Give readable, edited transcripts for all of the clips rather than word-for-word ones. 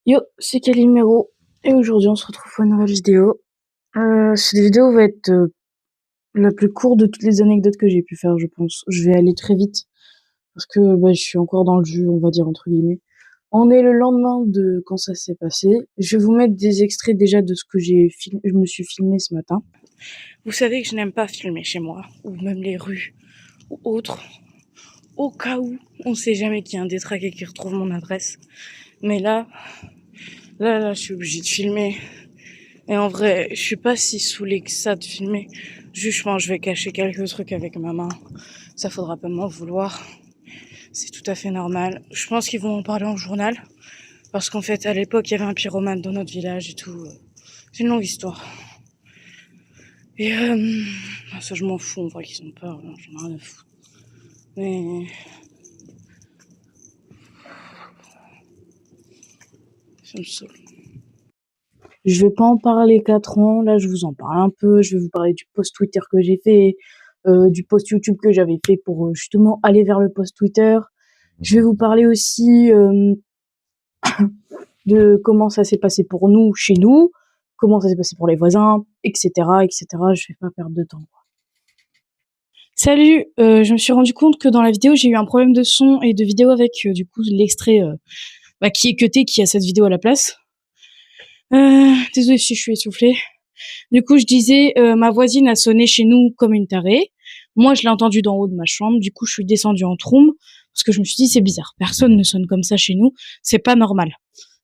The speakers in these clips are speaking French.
Yo, c'est Calimero et aujourd'hui on se retrouve pour une nouvelle vidéo. Cette vidéo va être la plus courte de toutes les anecdotes que j'ai pu faire, je pense. Je vais aller très vite parce que je suis encore dans le jus, on va dire entre guillemets. On est le lendemain de quand ça s'est passé. Je vais vous mettre des extraits déjà de ce que je me suis filmé ce matin. Vous savez que je n'aime pas filmer chez moi, ou même les rues, ou autres, au cas où on sait jamais qu'il y a un détraqué qui retrouve mon adresse. Mais là, je suis obligée de filmer. Et en vrai, je suis pas si saoulée que ça de filmer. Juste, je pense que je vais cacher quelques trucs avec ma main. Ça faudra pas m'en vouloir. C'est tout à fait normal. Je pense qu'ils vont en parler en journal. Parce qu'en fait, à l'époque, il y avait un pyromane dans notre village et tout. C'est une longue histoire. Et ça, je m'en fous. En vrai qu'ils en parlent. J'en ai rien à foutre. Mais ça me saoule. Je vais pas en parler 4 ans, là je vous en parle un peu, je vais vous parler du post Twitter que j'ai fait, du post YouTube que j'avais fait pour justement aller vers le post Twitter. Je vais vous parler aussi de comment ça s'est passé pour nous, chez nous, comment ça s'est passé pour les voisins, etc., etc. Je vais pas perdre de temps. Salut, je me suis rendu compte que dans la vidéo j'ai eu un problème de son et de vidéo avec du coup l'extrait qui est cuté, qui a cette vidéo à la place. Désolée si je suis essoufflée. Du coup, je disais, ma voisine a sonné chez nous comme une tarée. Moi, je l'ai entendu d'en haut de ma chambre. Du coup, je suis descendue en trombe parce que je me suis dit, c'est bizarre. Personne ne sonne comme ça chez nous. C'est pas normal.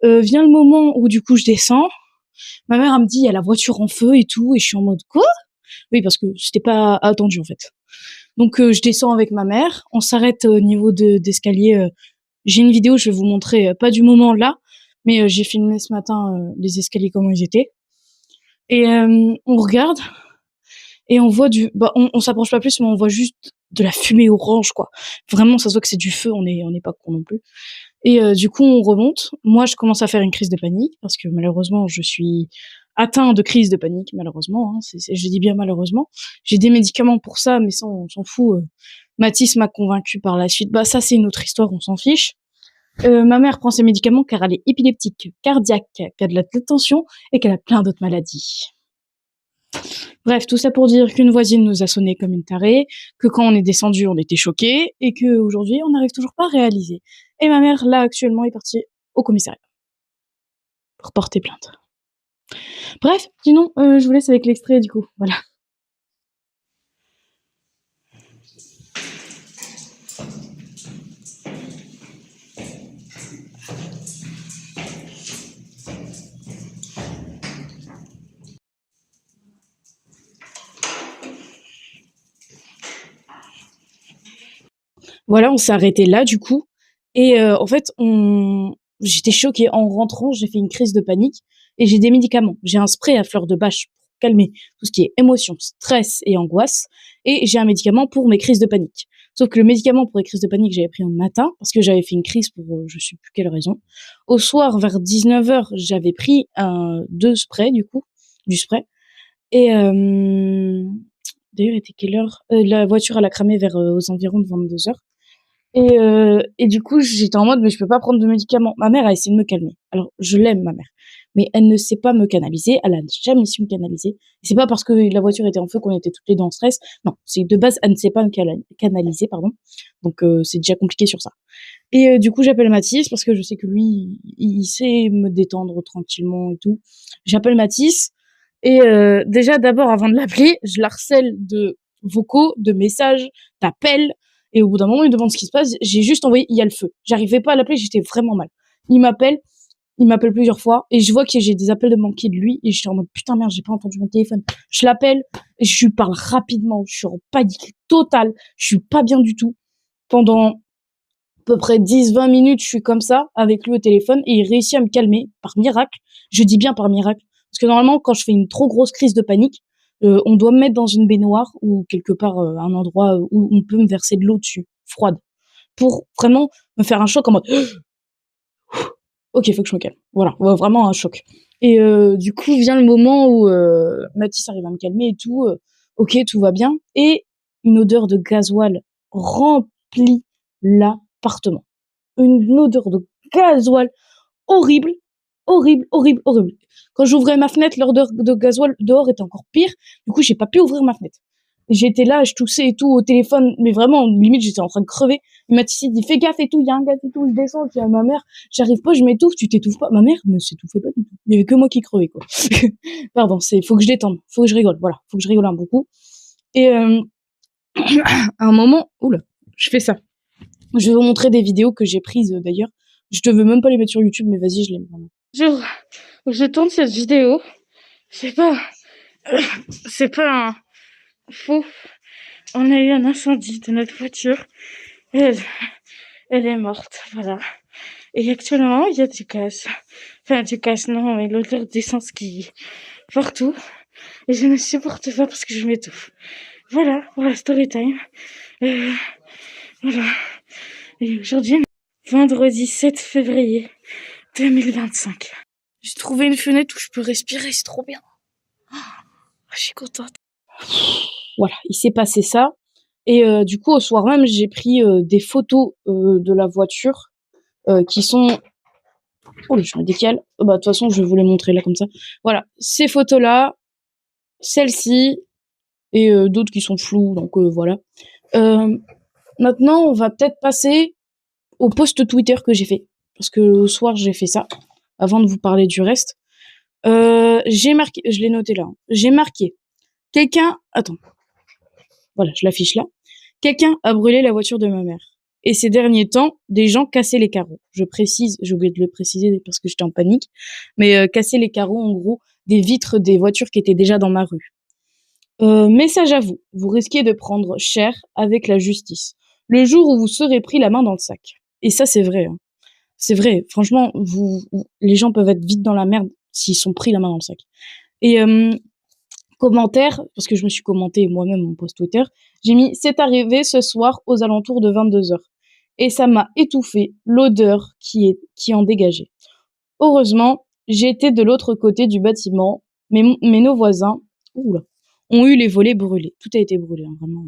Vient le moment où, du coup, je descends. Ma mère, elle me dit, il y a la voiture en feu et tout. Et je suis en mode, quoi? Oui, parce que c'était pas attendu, en fait. Donc, je descends avec ma mère. On s'arrête au niveau d'escalier. J'ai une vidéo, je vais vous montrer, pas du moment là, mais j'ai filmé ce matin les escaliers, comment ils étaient. Et on regarde. Et on voit on s'approche pas plus, mais on voit juste de la fumée orange, quoi. Vraiment, ça se voit que c'est du feu, on est pas con non plus. Et du coup, on remonte. Moi, je commence à faire une crise de panique, parce que malheureusement, je suis atteint de crise de panique, malheureusement, hein. Je dis bien malheureusement. J'ai des médicaments pour ça, mais ça, on s'en fout. Mathis m'a convaincu par la suite. Bah, ça, c'est une autre histoire, on s'en fiche. Ma mère prend ses médicaments car elle est épileptique, cardiaque, qu'elle a de la tension et qu'elle a plein d'autres maladies. Bref, tout ça pour dire qu'une voisine nous a sonné comme une tarée, que quand on est descendu, on était choqués, et qu'aujourd'hui, on n'arrive toujours pas à réaliser. Et ma mère, là, actuellement, est partie au commissariat pour porter plainte. Bref, sinon, je vous laisse avec l'extrait, du coup. Voilà. Voilà, on s'est arrêté là, du coup. Et en fait, j'étais choquée. En rentrant, j'ai fait une crise de panique et j'ai des médicaments. J'ai un spray à fleur de bâche pour calmer tout ce qui est émotion, stress et angoisse. Et j'ai un médicament pour mes crises de panique. Sauf que le médicament pour les crises de panique, j'avais pris un matin parce que j'avais fait une crise pour je sais plus quelle raison. Au soir, vers 19h, j'avais pris deux sprays, du spray. Et d'ailleurs, il était quelle heure? La voiture, elle a cramé vers aux environs de 22h. Et du coup, j'étais en mode, mais je peux pas prendre de médicaments. Ma mère a essayé de me calmer. Alors, je l'aime, ma mère. Mais elle ne sait pas me canaliser. Elle a jamais su me canaliser. Et c'est pas parce que la voiture était en feu qu'on était toutes les deux en stress. Non, c'est de base, elle ne sait pas me canaliser, pardon. Donc, c'est déjà compliqué sur ça. Et du coup, j'appelle Mathis parce que je sais que lui, il sait me détendre tranquillement et tout. J'appelle Mathis. Et déjà, d'abord, avant de l'appeler, je la harcèle de vocaux, de messages, d'appels. Et au bout d'un moment, il me demande ce qui se passe. J'ai juste envoyé, il y a le feu. J'arrivais pas à l'appeler, j'étais vraiment mal. Il m'appelle plusieurs fois. Et je vois que j'ai des appels de manquer de lui. Et je suis en mode, putain, merde, j'ai pas entendu mon téléphone. Je l'appelle, et je lui parle rapidement. Je suis en panique totale. Je suis pas bien du tout. Pendant à peu près 10-20 minutes, je suis comme ça, avec lui au téléphone. Et il réussit à me calmer, par miracle. Je dis bien par miracle. Parce que normalement, quand je fais une trop grosse crise de panique, on doit me mettre dans une baignoire ou quelque part un endroit où on peut me verser de l'eau dessus, froide, pour vraiment me faire un choc en mode ok, faut que je me calme. Voilà, ouais, vraiment un choc. Et du coup vient le moment où Mathis arrive à me calmer et tout. Ok, tout va bien. Et une odeur de gasoil remplit l'appartement. Une odeur de gasoil horrible. horrible, horrible, horrible. Quand j'ouvrais ma fenêtre, l'odeur de gasoil dehors était encore pire. Du coup, j'ai pas pu ouvrir ma fenêtre. J'étais là, je toussais et tout au téléphone, mais vraiment, limite, j'étais en train de crever. Il m'a dit, fais gaffe et tout, il y a un gaz et tout, je descends, je dis à ma mère, j'arrive pas, je m'étouffe, tu t'étouffes pas. Ma mère ne s'étouffait pas du tout. Il y avait que moi qui crevais, quoi. Pardon, faut que je détende, faut que je rigole, voilà, faut que je rigole un beaucoup. Et, à un moment, oula, je fais ça. Je vais vous montrer des vidéos que j'ai prises, d'ailleurs. Je devais même pas les mettre sur YouTube, mais vas-y, je les mets vraiment. Je tourne cette vidéo. C'est pas un faux. On a eu un incendie de notre voiture. Elle, elle est morte, voilà. Et actuellement, il y a du gaz. Enfin, du gaz, non, mais l'odeur d'essence qui partout. Et je ne supporte pas parce que je m'étouffe. Voilà, story time. Voilà. Et aujourd'hui, vendredi 7 février 2025. J'ai trouvé une fenêtre où je peux respirer, c'est trop bien. Je suis contente. Voilà, il s'est passé ça. Et du coup, au soir même, j'ai pris des photos de la voiture qui sont... Oh, je me décale. Bah, de toute façon, je vais vous les montrer là comme ça. Voilà, ces photos-là, celle-ci, et d'autres qui sont floues, donc voilà. Maintenant, on va peut-être passer au post Twitter que j'ai fait. Parce que au soir, j'ai fait ça, avant de vous parler du reste. J'ai marqué, je l'ai noté là, j'ai marqué, attends, voilà, je l'affiche là. Quelqu'un a brûlé la voiture de ma mère. Et ces derniers temps, des gens cassaient les carreaux. Je précise, j'ai oublié de le préciser parce que j'étais en panique, mais casser les carreaux, en gros, des vitres des voitures qui étaient déjà dans ma rue. Message à vous, vous risquez de prendre cher avec la justice. Le jour où vous serez pris la main dans le sac. Et ça, c'est vrai. Hein. C'est vrai. Franchement, les gens peuvent être vite dans la merde s'ils sont pris la main dans le sac. Et commentaire, parce que je me suis commenté moi-même mon post Twitter, j'ai mis « C'est arrivé ce soir aux alentours de 22h ». Et ça m'a étouffé l'odeur qui en dégageait. Heureusement, j'étais de l'autre côté du bâtiment, mais nos voisins ont eu les volets brûlés. Tout a été brûlé, hein, vraiment.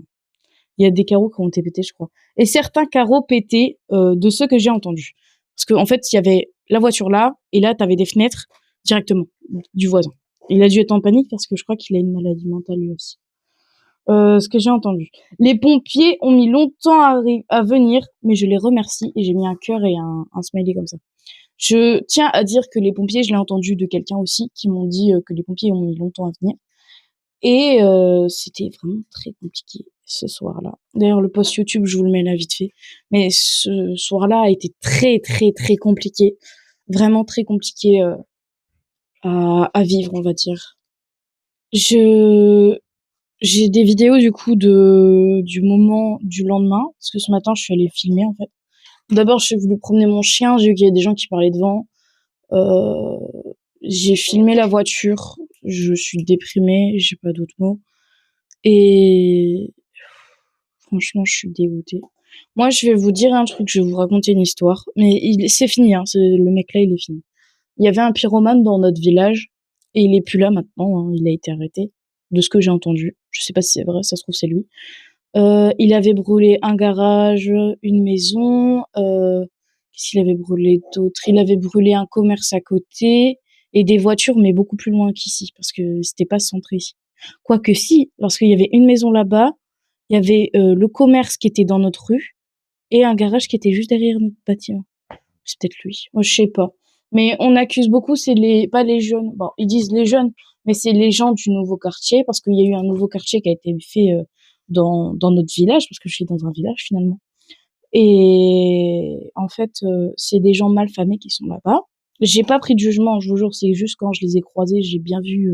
Il y a des carreaux qui ont été pétés, je crois. Et certains carreaux pétés de ceux que j'ai entendus. Parce qu'en fait, il y avait la voiture là, et là, t'avais des fenêtres directement du voisin. Il a dû être en panique parce que je crois qu'il a une maladie mentale lui aussi. Ce que j'ai entendu. Les pompiers ont mis longtemps à venir, mais je les remercie et j'ai mis un cœur et un smiley comme ça. Je tiens à dire que les pompiers, je l'ai entendu de quelqu'un aussi qui m'ont dit que les pompiers ont mis longtemps à venir. Et c'était vraiment très compliqué ce soir-là. D'ailleurs, le post YouTube, je vous le mets là vite fait. Mais ce soir-là a été très, très, très compliqué. Vraiment très compliqué à vivre, on va dire. J'ai des vidéos du coup du moment du lendemain, parce que ce matin je suis allée filmer en fait. D'abord je suis voulu promener mon chien, j'ai vu qu'il y avait des gens qui parlaient devant. J'ai filmé la voiture, je suis déprimée, j'ai pas d'autres mots. Et franchement je suis dégoûtée. Moi je vais vous dire un truc, je vais vous raconter une histoire, mais c'est fini, hein, le mec là il est fini. Il y avait un pyromane dans notre village, et il est plus là maintenant, hein, il a été arrêté, de ce que j'ai entendu. Je sais pas si c'est vrai, ça se trouve c'est lui. Il avait brûlé un garage, une maison, qu'est-ce qu'il avait brûlé d'autre? Il avait brûlé un commerce à côté et des voitures, mais beaucoup plus loin qu'ici, parce que c'était pas centré ici. Quoique si, parce qu'il y avait une maison là-bas, il y avait le commerce qui était dans notre rue et un garage qui était juste derrière notre bâtiment. C'est peut-être lui. Moi, je sais pas. Mais on accuse beaucoup, c'est pas les jeunes. Bon, ils disent les jeunes, mais c'est les gens du nouveau quartier, parce qu'il y a eu un nouveau quartier qui a été fait dans notre village, parce que je suis dans un village finalement. Et en fait, c'est des gens mal famés qui sont là-bas. J'ai pas pris de jugement, je vous jure, c'est juste quand je les ai croisés, j'ai bien vu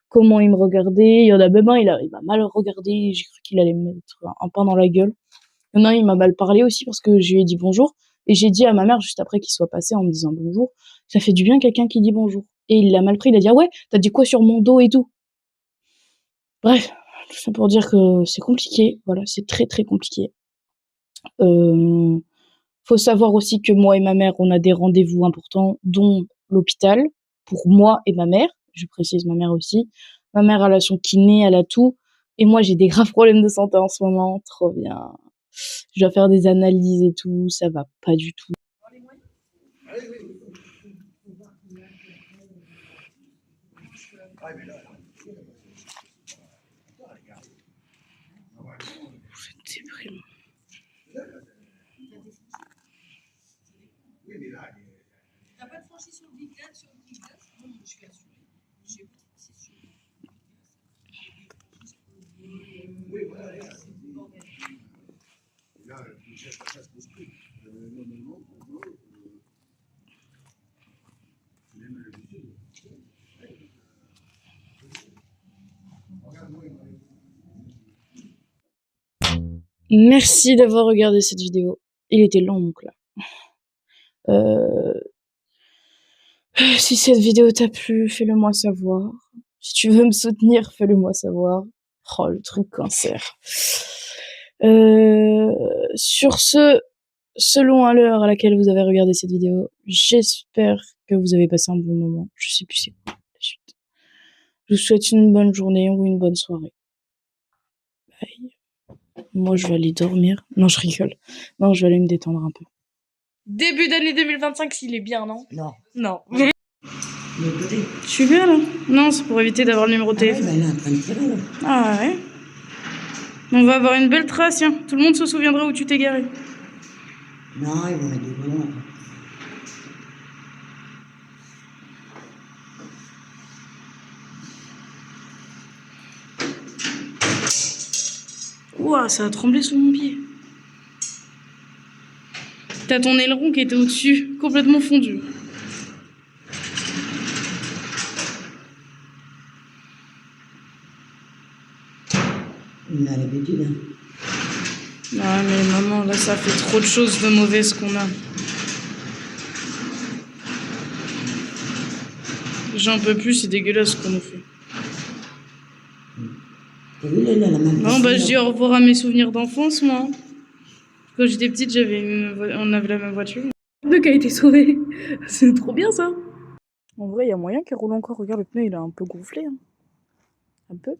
comment ils me regardaient. Il y en a même un, il m'a mal regardé, j'ai cru qu'il allait me mettre un pain dans la gueule. Il y en a un, il m'a mal parlé aussi parce que je lui ai dit bonjour. Et j'ai dit à ma mère, juste après qu'il soit passé, en me disant bonjour, ça fait du bien quelqu'un qui dit bonjour. Et il l'a mal pris, il a dit, ah ouais, t'as dit quoi sur mon dos et tout. Bref, tout ça pour dire que c'est compliqué. Voilà, c'est très très compliqué. Faut savoir aussi que moi et ma mère, on a des rendez-vous importants, dont l'hôpital, pour moi et ma mère. Je précise ma mère aussi. Ma mère, elle a son kiné, elle a tout. Et moi, j'ai des graves problèmes de santé en ce moment. Trop bien. Je dois faire des analyses et tout. Ça va pas du tout. C'est déprimant. T'as pas de franchise sur le Big Glass, Non, je suis assurée. J'ai pas de franchise sur le Oui, voilà, là, ça se construit. Normalement, pour nous, même le budget. Merci d'avoir regardé cette vidéo. Il était long, mon là. Si cette vidéo t'a plu, fais-le moi savoir. Si tu veux me soutenir, fais-le moi savoir. Oh, le truc cancer. Sur ce, selon à l'heure à laquelle vous avez regardé cette vidéo, j'espère que vous avez passé un bon moment. Je sais plus c'est quoi la suite. Je vous souhaite une bonne journée ou une bonne soirée. Bye. Moi, je vais aller dormir. Non, je rigole. Non, je vais aller me détendre un peu. Début d'année 2025, s'il est bien, non? Non. Non. De l'autre côté. Je suis bien, là? Non, c'est pour éviter d'avoir le numéro de téléphone. Ouais, bah, elle est en train de tirer, là. Ah ouais. On va avoir une belle trace, hein. Tout le monde se souviendra où tu t'es garé. Non, ils vont mettre du ballon après. Ouah, ça a tremblé sous mon pied. T'as ton aileron qui était au-dessus, complètement fondu. On a l'habitude, hein. Ah mais maman, là ça fait trop de choses de mauvaises qu'on a. J'en peux plus, c'est dégueulasse ce qu'on nous fait. T'as vu, elle a la même Non, bah je dis au revoir à mes souvenirs d'enfance, moi. Quand j'étais petite, on avait la même voiture. Le pneu qui a été sauvé. C'est trop bien ça. En vrai, il y a moyen qu'elle roule encore. Regarde, le pneu il a un peu gonflé. Hein. Un peu.